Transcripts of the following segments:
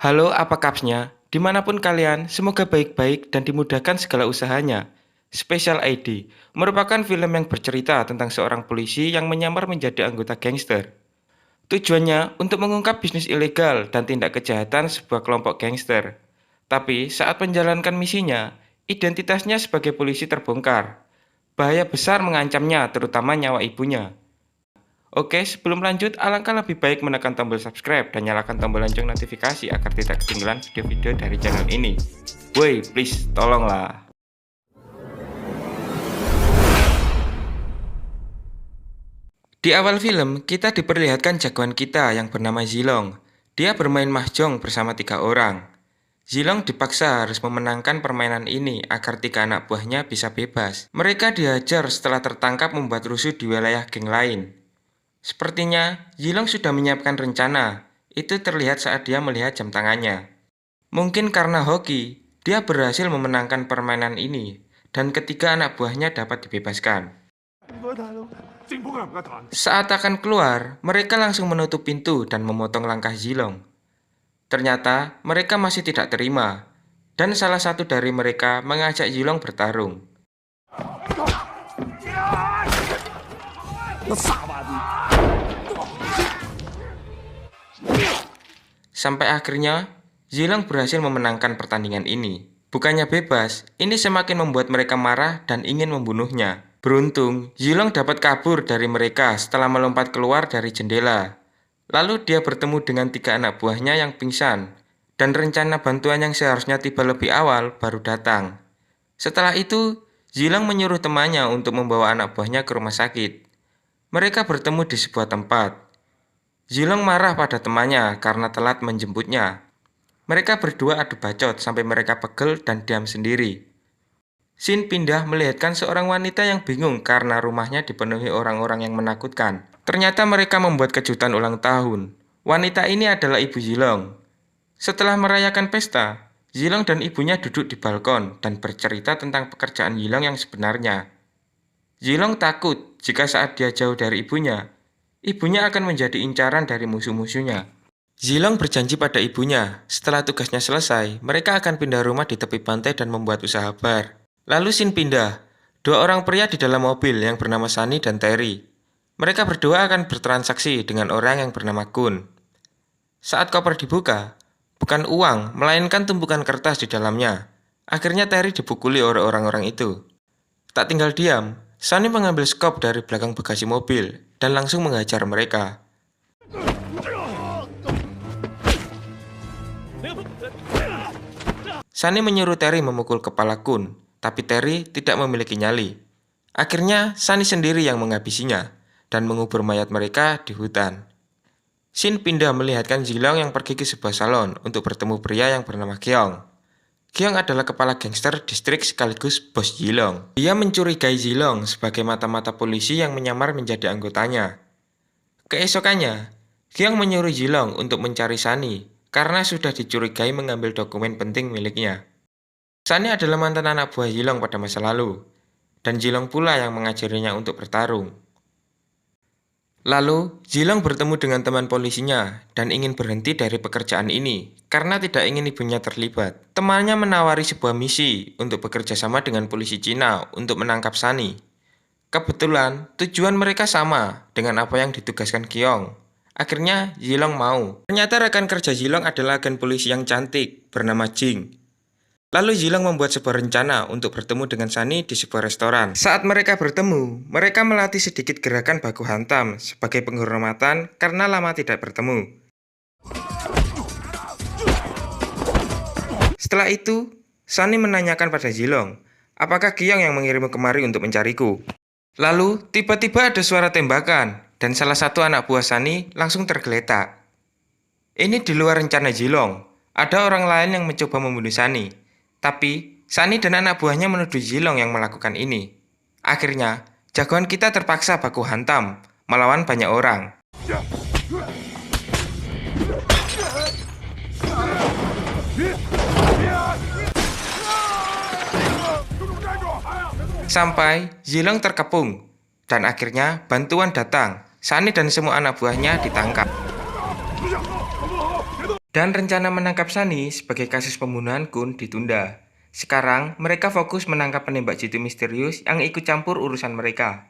Halo, apa kapsnya? Dimanapun kalian, semoga baik-baik dan dimudahkan segala usahanya. Special ID merupakan film yang bercerita tentang seorang polisi yang menyamar menjadi anggota gangster. Tujuannya untuk mengungkap bisnis ilegal dan tindak kejahatan sebuah kelompok gangster. Tapi saat menjalankan misinya, identitasnya sebagai polisi terbongkar. Bahaya besar mengancamnya, terutama nyawa ibunya. Oke, sebelum lanjut, alangkah lebih baik menekan tombol subscribe dan nyalakan tombol lonceng notifikasi agar tidak ketinggalan video-video dari channel ini. Woi, please, tolonglah. Di awal film, kita diperlihatkan jagoan kita yang bernama Zilong. Dia bermain mahjong bersama 3 orang. Zilong dipaksa harus memenangkan permainan ini agar 3 anak buahnya bisa bebas. Mereka dihajar setelah tertangkap membuat rusuh di wilayah geng lain. Sepertinya, Zilong sudah menyiapkan rencana. Itu terlihat saat dia melihat jam tangannya. Mungkin karena hoki, dia berhasil memenangkan permainan ini, dan ketiga anak buahnya dapat dibebaskan. Saat akan keluar, mereka langsung menutup pintu dan memotong langkah Zilong. Ternyata, mereka masih tidak terima, dan salah satu dari mereka mengajak Zilong bertarung. Sampai akhirnya, Zilong berhasil memenangkan pertandingan ini. Bukannya bebas, ini semakin membuat mereka marah dan ingin membunuhnya. Beruntung, Zilong dapat kabur dari mereka setelah melompat keluar dari jendela. Lalu dia bertemu dengan 3 anak buahnya yang pingsan, dan rencana bantuan yang seharusnya tiba lebih awal baru datang. Setelah itu, Zilong menyuruh temannya untuk membawa anak buahnya ke rumah sakit. Mereka bertemu di sebuah tempat. Zilong marah pada temannya karena telat menjemputnya. Mereka berdua adu bacot sampai mereka pegel dan diam sendiri. Scene pindah melihatkan seorang wanita yang bingung karena rumahnya dipenuhi orang-orang yang menakutkan. Ternyata mereka membuat kejutan ulang tahun. Wanita ini adalah ibu Zilong. Setelah merayakan pesta, Zilong dan ibunya duduk di balkon dan bercerita tentang pekerjaan Zilong yang sebenarnya. Zilong takut jika saat dia jauh dari ibunya akan menjadi incaran dari musuh-musuhnya. Zilong berjanji pada ibunya, setelah tugasnya selesai, mereka akan pindah rumah di tepi pantai dan membuat usaha bar. Lalu scene pindah, 2 orang pria di dalam mobil yang bernama Sunny dan Terry. Mereka berdua akan bertransaksi dengan orang yang bernama Kun. Saat koper dibuka, bukan uang, melainkan tumpukan kertas di dalamnya. Akhirnya Terry dipukuli oleh orang-orang itu. Tak tinggal diam, Sunny mengambil skop dari belakang bagasi mobil dan langsung menghajar mereka. Sunny menyuruh Terry memukul kepala Kun, tapi Terry tidak memiliki nyali. Akhirnya, Sunny sendiri yang menghabisinya dan mengubur mayat mereka di hutan. Scene pindah melihatkan Zilong yang pergi ke sebuah salon untuk bertemu pria yang bernama Keong. Keong adalah kepala gangster distrik sekaligus bos Zilong. Dia mencurigai Zilong sebagai mata-mata polisi yang menyamar menjadi anggotanya. Keesokannya, Keong menyuruh Zilong untuk mencari Sunny karena sudah dicurigai mengambil dokumen penting miliknya. Sunny adalah mantan anak buah Zilong pada masa lalu, dan Zilong pula yang mengajarinya untuk bertarung. Lalu, Zilong bertemu dengan teman polisinya dan ingin berhenti dari pekerjaan ini karena tidak ingin ibunya terlibat. Temannya menawari sebuah misi untuk bekerja sama dengan polisi Cina untuk menangkap Sunny. Kebetulan, tujuan mereka sama dengan apa yang ditugaskan Keong. Akhirnya, Zilong mau. Ternyata rekan kerja Zilong adalah agen polisi yang cantik bernama Jing. Lalu Zilong membuat sebuah rencana untuk bertemu dengan Sunny di sebuah restoran. Saat mereka bertemu, mereka melatih sedikit gerakan baku hantam sebagai penghormatan karena lama tidak bertemu. Setelah itu, Sunny menanyakan pada Zilong, apakah Keong yang mengirimmu kemari untuk mencariku? Lalu, tiba-tiba ada suara tembakan, dan salah satu anak buah Sunny langsung tergeletak. Ini di luar rencana Zilong. Ada orang lain yang mencoba membunuh Sunny. Tapi, Sunny dan anak buahnya menuduh Zilong yang melakukan ini. Akhirnya, jagoan kita terpaksa baku hantam, melawan banyak orang. Sampai Zilong terkepung, dan akhirnya bantuan datang. Sunny dan semua anak buahnya ditangkap. Dan rencana menangkap Sunny sebagai kasus pembunuhan Kun ditunda. Sekarang mereka fokus menangkap penembak jitu misterius yang ikut campur urusan mereka.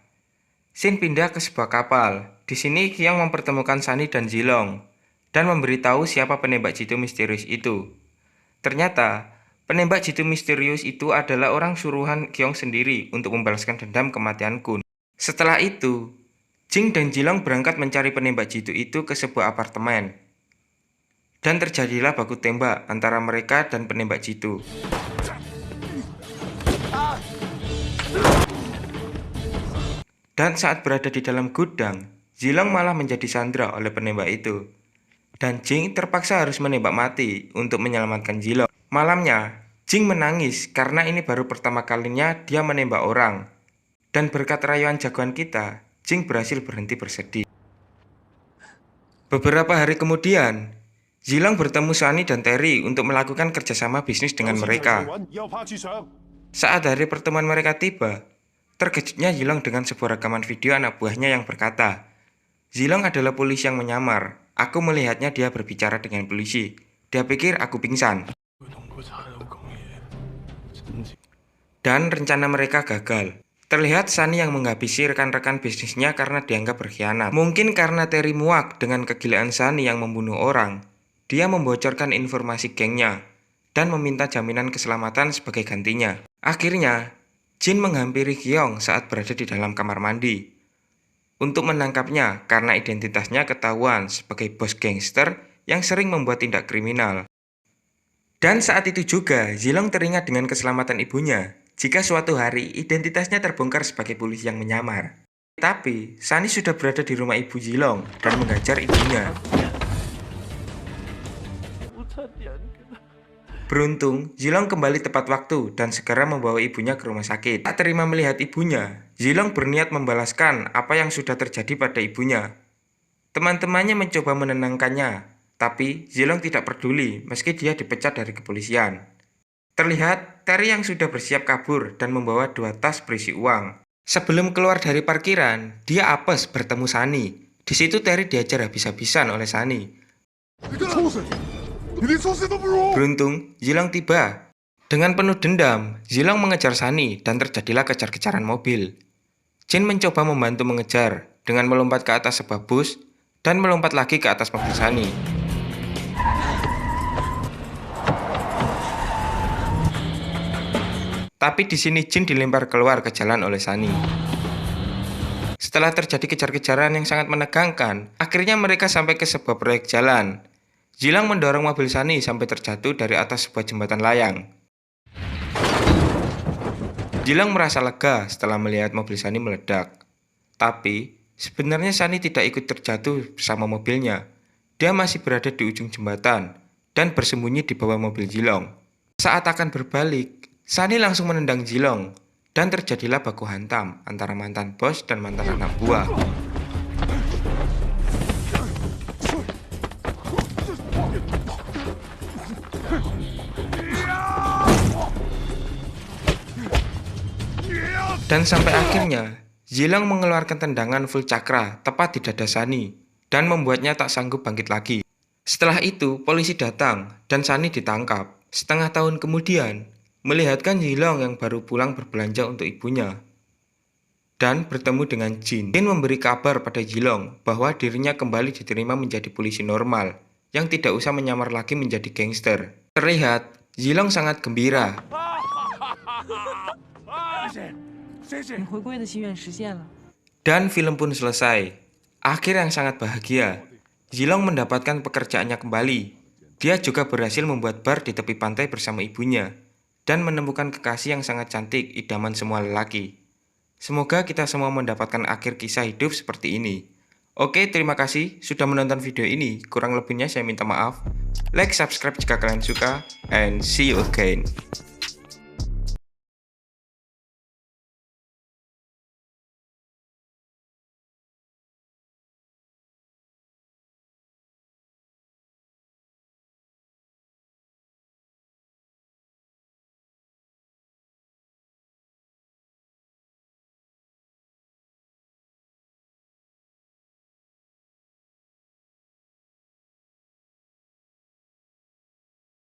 Shin pindah ke sebuah kapal. Di sini Kyung mempertemukan Sunny dan Jilong dan memberitahu siapa penembak jitu misterius itu. Ternyata penembak jitu misterius itu adalah orang suruhan Kyung sendiri untuk membalaskan dendam kematian Kun. Setelah itu, Jing dan Jilong berangkat mencari penembak jitu itu ke sebuah apartemen. Dan terjadilah baku tembak antara mereka dan penembak jitu. Dan saat berada di dalam gudang, Jilong malah menjadi sandra oleh penembak itu. Dan Jing terpaksa harus menembak mati untuk menyelamatkan Jilong. Malamnya, Jing menangis karena ini baru pertama kalinya dia menembak orang. Dan berkat rayuan jagoan kita, Jing berhasil berhenti bersedih. Beberapa hari kemudian, Jilong bertemu Sunny dan Terry untuk melakukan kerjasama bisnis dengan mereka. Saat hari pertemuan mereka tiba, terkejutnya Jilong dengan sebuah rekaman video anak buahnya yang berkata, "Jilong adalah polisi yang menyamar. Aku melihatnya dia berbicara dengan polisi. Dia pikir aku pingsan." Dan rencana mereka gagal. Terlihat Sunny yang menghabisi rekan-rekan bisnisnya karena dianggap berkhianat. Mungkin karena Terry muak dengan kegilaan Sunny yang membunuh orang, dia membocorkan informasi gengnya dan meminta jaminan keselamatan sebagai gantinya. Akhirnya, Jin menghampiri Kyung saat berada di dalam kamar mandi untuk menangkapnya karena identitasnya ketahuan sebagai bos gangster yang sering membuat tindak kriminal. Dan saat itu juga, Jilong teringat dengan keselamatan ibunya jika suatu hari identitasnya terbongkar sebagai polisi yang menyamar. Tapi, Sunny sudah berada di rumah ibu Jilong dan menghajar ibunya. Beruntung, Jilong kembali tepat waktu dan segera membawa ibunya ke rumah sakit. Tak terima melihat ibunya, Jilong berniat membalaskan apa yang sudah terjadi pada ibunya. Teman-temannya mencoba menenangkannya, tapi Jilong tidak peduli meski dia dipecat dari kepolisian. Terlihat Terry yang sudah bersiap kabur dan membawa 2 tas berisi uang. Sebelum keluar dari parkiran, dia apes bertemu Sunny. Di situ Terry diajar habis-habisan oleh Sunny. Beruntung, Jilong tiba. Dengan penuh dendam, Jilong mengejar Sunny dan terjadilah kejar-kejaran mobil. Jin mencoba membantu mengejar dengan melompat ke atas sebuah bus dan melompat lagi ke atas mobil Sunny. Tapi di sini Jin dilempar keluar ke jalan oleh Sunny. Setelah terjadi kejar-kejaran yang sangat menegangkan, akhirnya mereka sampai ke sebuah proyek jalan. Jilong mendorong mobil Sunny sampai terjatuh dari atas sebuah jembatan layang. Jilong merasa lega setelah melihat mobil Sunny meledak. Tapi, sebenarnya Sunny tidak ikut terjatuh bersama mobilnya. Dia masih berada di ujung jembatan dan bersembunyi di bawah mobil Jilong. Saat akan berbalik, Sunny langsung menendang Jilong dan terjadilah baku hantam antara mantan bos dan mantan anak buah. Dan sampai akhirnya, Jilong mengeluarkan tendangan full cakra tepat di dada Sunny dan membuatnya tak sanggup bangkit lagi. Setelah itu, polisi datang dan Sunny ditangkap. Setengah tahun kemudian, melihatkan Jilong yang baru pulang berbelanja untuk ibunya dan bertemu dengan Jin. Jin memberi kabar pada Jilong bahwa dirinya kembali diterima menjadi polisi normal yang tidak usah menyamar lagi menjadi gangster. Terlihat, Jilong sangat gembira. Dan film pun selesai. Akhir yang sangat bahagia. Jilong mendapatkan pekerjaannya kembali. Dia juga berhasil membuat bar di tepi pantai bersama ibunya dan menemukan kekasih yang sangat cantik, idaman semua lelaki. Semoga kita semua mendapatkan akhir kisah hidup seperti ini. Oke, terima kasih sudah menonton video ini. Kurang lebihnya saya minta maaf. Like, subscribe jika kalian suka, and see you again.